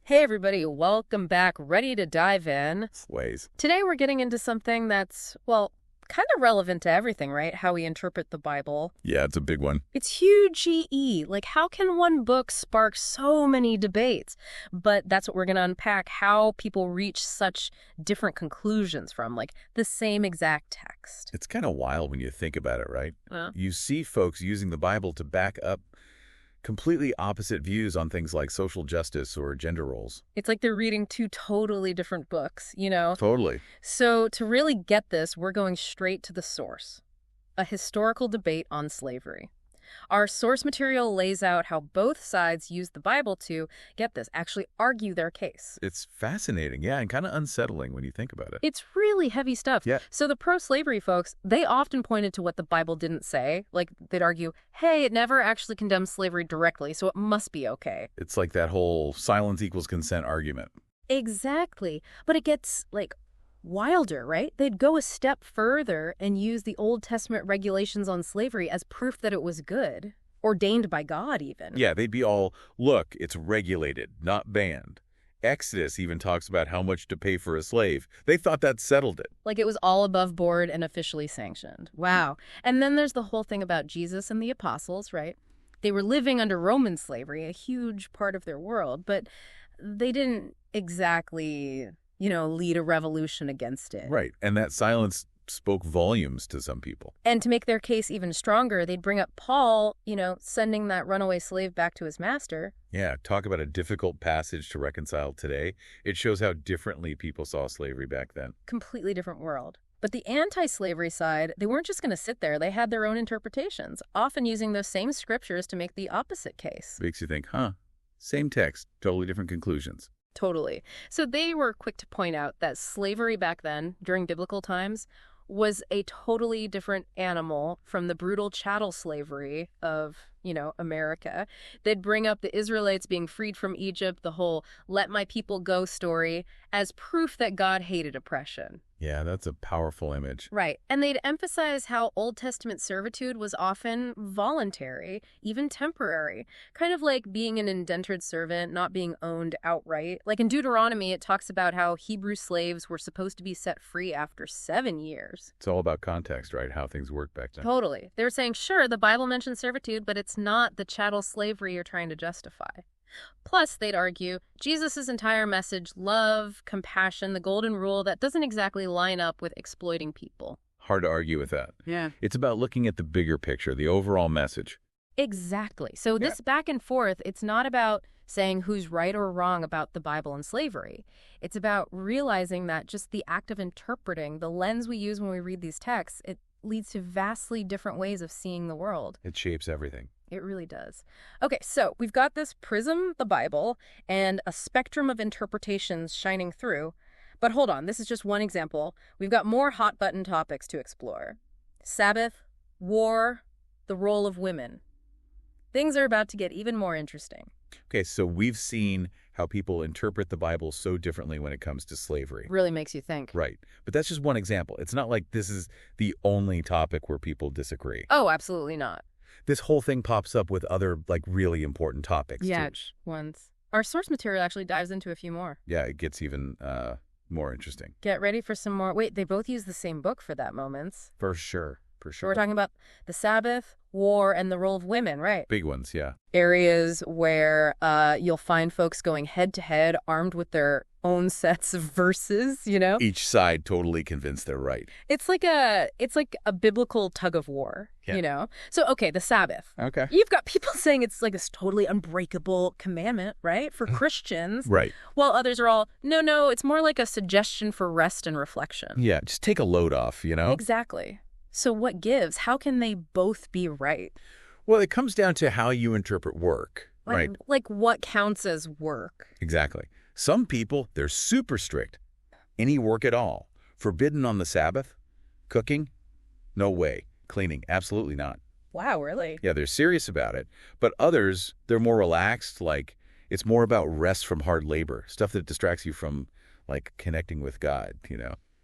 Hey everybody, welcome back. Ready to dive in? Ways. Today we're getting into something that's, well, kind of relevant to everything, right? How we interpret the Bible. Yeah, it's a big one. It's huge GE. Like, how can one book spark so many debates? But that's what we're going to unpack, how people reach such different conclusions from, like, the same exact text. It's kind of wild when you think about it, right? Well, You see folks using the Bible to back up completely opposite views on things like social justice or gender roles. it's like they're reading two totally different books, you know? Totally. So to really get this, we're going straight to the source, a historical debate on slavery. Our source material lays out how both sides use the Bible to, get this, actually argue their case. It's fascinating, yeah, and kind of unsettling when you think about it. It's really heavy stuff. Yeah. So the pro-slavery folks, they often pointed to what the Bible didn't say. Like, they'd argue, hey, it never actually condemns slavery directly, so it must be okay. It's like that whole silence equals consent argument. Exactly. But it gets, like, wilder, right? They'd go a step further and use the Old Testament regulations on slavery as proof that it was good, ordained by God even. Yeah, they'd be all, look, it's regulated, not banned. Exodus even talks about how much to pay for a slave. They thought that settled it. Like it was all above board and officially sanctioned. Wow. And then there's the whole thing about Jesus and the apostles, right? They were living under Roman slavery, a huge part of their world, but they didn't exactly, lead a revolution against it. Right, and that silence spoke volumes to some people. And to make their case even stronger, they'd bring up Paul, sending that runaway slave back to his master. Yeah, talk about a difficult passage to reconcile today. It shows how differently people saw slavery back then. Completely different world. But the anti-slavery side, they weren't just going to sit there. They had their own interpretations, often using those same scriptures to make the opposite case. Makes you think, huh, same text, totally different conclusions. Totally. So they were quick to point out that slavery back then, during biblical times, was a totally different animal from the brutal chattel slavery of, America. They'd bring up the Israelites being freed from Egypt, the whole let my people go story, as proof that God hated oppression. Yeah, that's a powerful image. Right. And they'd emphasize how Old Testament servitude was often voluntary, even temporary, kind of like being an indentured servant, not being owned outright. Like in Deuteronomy, it talks about how Hebrew slaves were supposed to be set free after 7 years. It's all about context, right? How things worked back then. Totally. They were saying, sure, the Bible mentions servitude, but it's not the chattel slavery you're trying to justify. Plus, they'd argue, Jesus' entire message, love, compassion, the golden rule, that doesn't exactly line up with exploiting people. Hard to argue with that. Yeah. It's about looking at the bigger picture, the overall message. Exactly. So this back and forth, it's not about saying who's right or wrong about the Bible and slavery. It's about realizing that just the act of interpreting, the lens we use when we read these texts, it leads to vastly different ways of seeing the world. It shapes everything. It really does. Okay, so we've got this prism, the Bible, and a spectrum of interpretations shining through. But hold on, this is just one example. We've got more hot-button topics to explore. Sabbath, war, the role of women. Things are about to get even more interesting. Okay, so we've seen how people interpret the Bible so differently when it comes to slavery. Really makes you think. Right. But that's just one example. It's not like this is the only topic where people disagree. Oh, absolutely not. This whole thing pops up with other, really important topics, too. Ones. Our source material actually dives into a few more. Yeah, it gets even more interesting. Get ready for some more. Wait, they both use the same book for that moments. For sure. So we're talking about the Sabbath, war, and the role of women, right? Big ones, yeah. Areas where you'll find folks going head-to-head, armed with their own sets of verses, Each side totally convinced they're right. It's like a biblical tug of war, So, okay, the Sabbath. Okay. You've got people saying it's like this totally unbreakable commandment, right, for Christians. Right. While others are all, no, it's more like a suggestion for rest and reflection. Yeah, just take a load off, Exactly. So what gives? How can they both be right? Well, it comes down to how you interpret work, right? Like what counts as work? Exactly. Some people, they're super strict. Any work at all. Forbidden on the Sabbath. Cooking? No way. Cleaning? Absolutely not. Wow, really? Yeah, they're serious about it. But others, they're more relaxed, like it's more about rest from hard labor, stuff that distracts you from, connecting with God,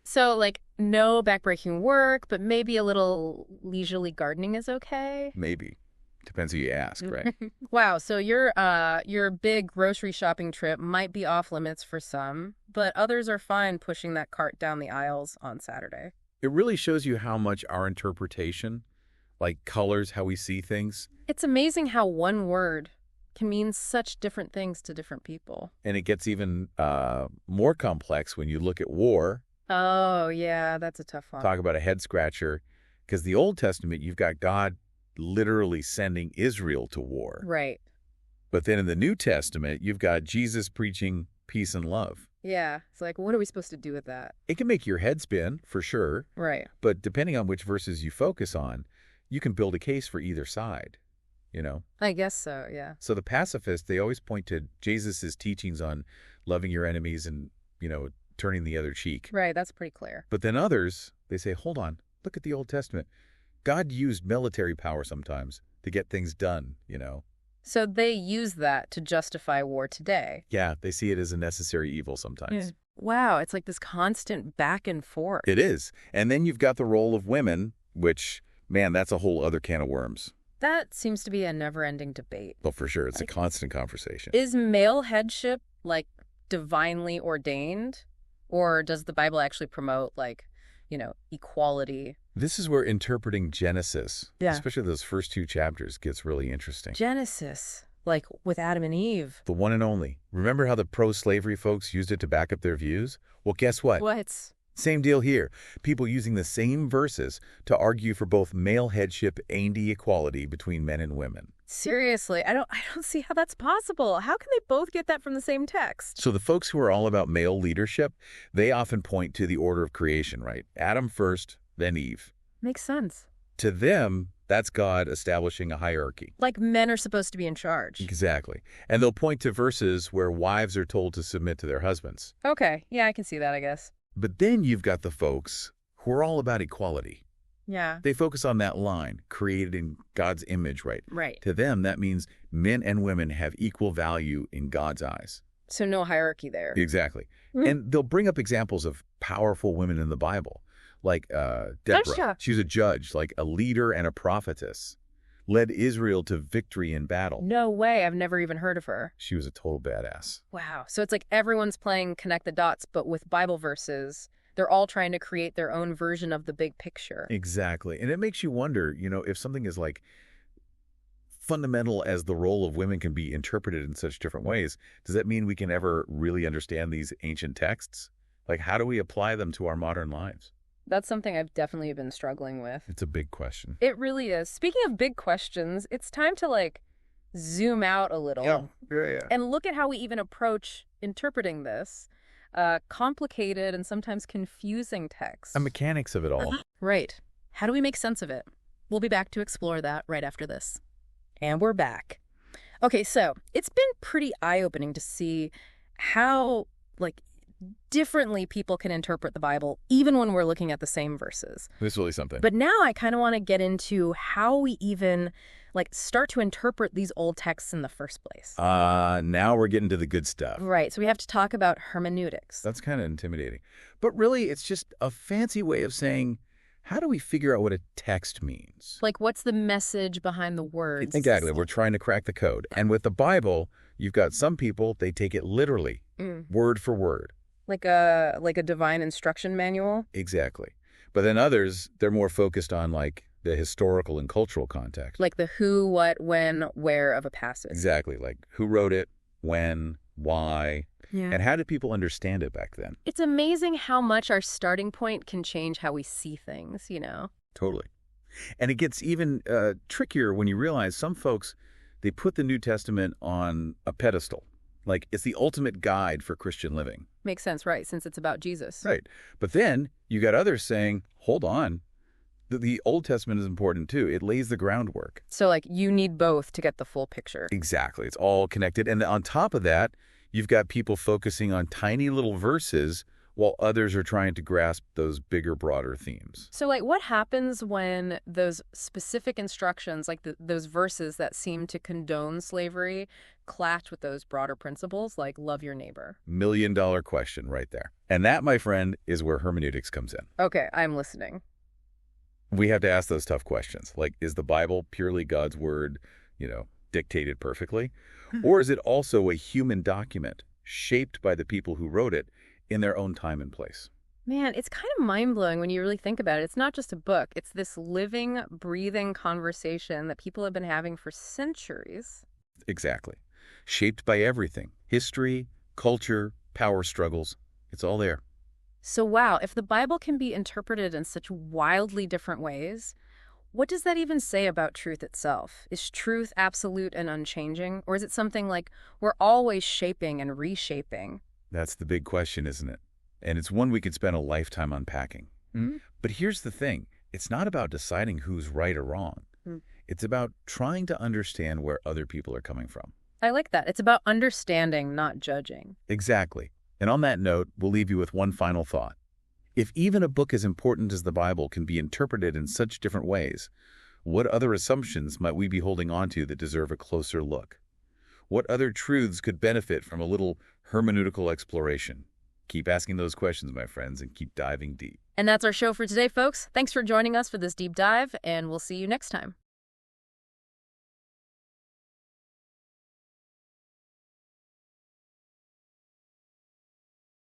So, no backbreaking work, but maybe a little leisurely gardening is okay? Maybe. Depends who you ask, right? Wow, so your big grocery shopping trip might be off limits for some, but others are fine pushing that cart down the aisles on Saturday. It really shows you how much our interpretation, like colors, how we see things, It's amazing how one word can mean such different things to different people. and it gets even more complex when you look at war. Oh, yeah, that's a tough one. Talk about a head scratcher, because the Old Testament, you've got God literally sending Israel to war. Right. But then in the New Testament, you've got Jesus preaching peace and love. Yeah. It's like, what are we supposed to do with that? It can make your head spin, for sure, Right. but depending on which verses you focus on, you can build a case for either side, you know? I guess so, yeah. So the pacifists, they always point to Jesus' teachings on loving your enemies and, turning the other cheek. Right, that's pretty clear. But then others, they say, hold on, look at the Old Testament. God used military power sometimes to get things done, So they use that to justify war today. Yeah, they see it as a necessary evil sometimes. Yeah. Wow, it's like this constant back and forth. It is. And then you've got the role of women, which, man, that's a whole other can of worms. That seems to be a never-ending debate. Well, for sure. It's a constant conversation. Is male headship, like, divinely ordained? Or does the Bible actually promote, like, equality? This is where interpreting Genesis, Yeah. especially those first 2 chapters, gets really interesting. Genesis, like with Adam and Eve. The one and only. Remember how the pro-slavery folks used it to back up their views? Well, guess what? What? Same deal here. People using the same verses to argue for both male headship and equality between men and women. Seriously, I don't see how that's possible. How can they both get that from the same text? So the folks who are all about male leadership, they often point to the order of creation, right? Adam first, then Eve. Makes sense. To them, that's God establishing a hierarchy. Like men are supposed to be in charge. Exactly. And they'll point to verses where wives are told to submit to their husbands. Okay, yeah, I can see that, I guess. But then you've got the folks who are all about equality. Yeah. They focus on that line, created in God's image, right? Right. To them, that means men and women have equal value in God's eyes. So no hierarchy there. Exactly. Mm. And they'll bring up examples of powerful women in the Bible, like Deborah. Gotcha. She was a judge, like a leader and a prophetess, led Israel to victory in battle. No way, I've never even heard of her. She was a total badass. Wow. So it's like everyone's playing connect the dots, but with Bible verses, they're all trying to create their own version of the big picture. Exactly. And it makes you wonder, if something is like fundamental as the role of women can be interpreted in such different ways, does that mean we can ever really understand these ancient texts? Like, how do we apply them to our modern lives? That's something I've definitely been struggling with. It's a big question. It really is. Speaking of big questions, it's time to zoom out a little Yeah. and look at how we even approach interpreting this complicated and sometimes confusing text. The mechanics of it all. Right. How do we make sense of it? We'll be back to explore that right after this. And we're back. Okay, so it's been pretty eye-opening to see how, differently people can interpret the Bible, even when we're looking at the same verses. This is really something. But now I kind of want to get into how we even, start to interpret these old texts in the first place. Now we're getting to the good stuff. Right, so we have to talk about hermeneutics. That's kind of intimidating. But really, it's just a fancy way of saying, how do we figure out what a text means? What's the message behind the words? Exactly. We're trying to crack the code. And with the Bible, you've got some people, they take it literally, word for word. Like a divine instruction manual? Exactly. But then others, they're more focused on the historical and cultural context. Like the who, what, when, where of a passage. Exactly. Like who wrote it, when, why, Yeah. and how did people understand it back then? It's amazing how much our starting point can change how we see things, Totally. And it gets even trickier when you realize some folks, they put the New Testament on a pedestal. Like it's the ultimate guide for Christian living. Makes sense, right, since it's about Jesus. Right. But then you got others saying, hold on, the Old Testament is important too. It lays the groundwork. So, you need both to get the full picture. Exactly. It's all connected. And on top of that, you've got people focusing on tiny little verses while others are trying to grasp those bigger, broader themes. So, what happens when those specific instructions, those verses that seem to condone slavery, clash with those broader principles, like love your neighbor? $1 million question right there. And that, my friend, is where hermeneutics comes in. Okay, I'm listening. We have to ask those tough questions. Like, is the Bible purely God's word, dictated perfectly? Or is it also a human document shaped by the people who wrote it in their own time and place? Man, it's kind of mind-blowing when you really think about it. It's not just a book. It's this living, breathing conversation that people have been having for centuries. Exactly. Shaped by everything. History, culture, power struggles. It's all there. So wow, if the Bible can be interpreted in such wildly different ways, what does that even say about truth itself? Is truth absolute and unchanging? Or is it something like we're always shaping and reshaping? That's the big question, isn't it? And it's one we could spend a lifetime unpacking. Hmm? But here's the thing. It's not about deciding who's right or wrong. Hmm. It's about trying to understand where other people are coming from. I like that. It's about understanding, not judging. Exactly. And on that note, we'll leave you with one final thought. If even a book as important as the Bible can be interpreted in such different ways, what other assumptions might we be holding on to that deserve a closer look? What other truths could benefit from a little hermeneutical exploration? Keep asking those questions, my friends, and keep diving deep. And that's our show for today, folks. Thanks for joining us for this deep dive, and we'll see you next time.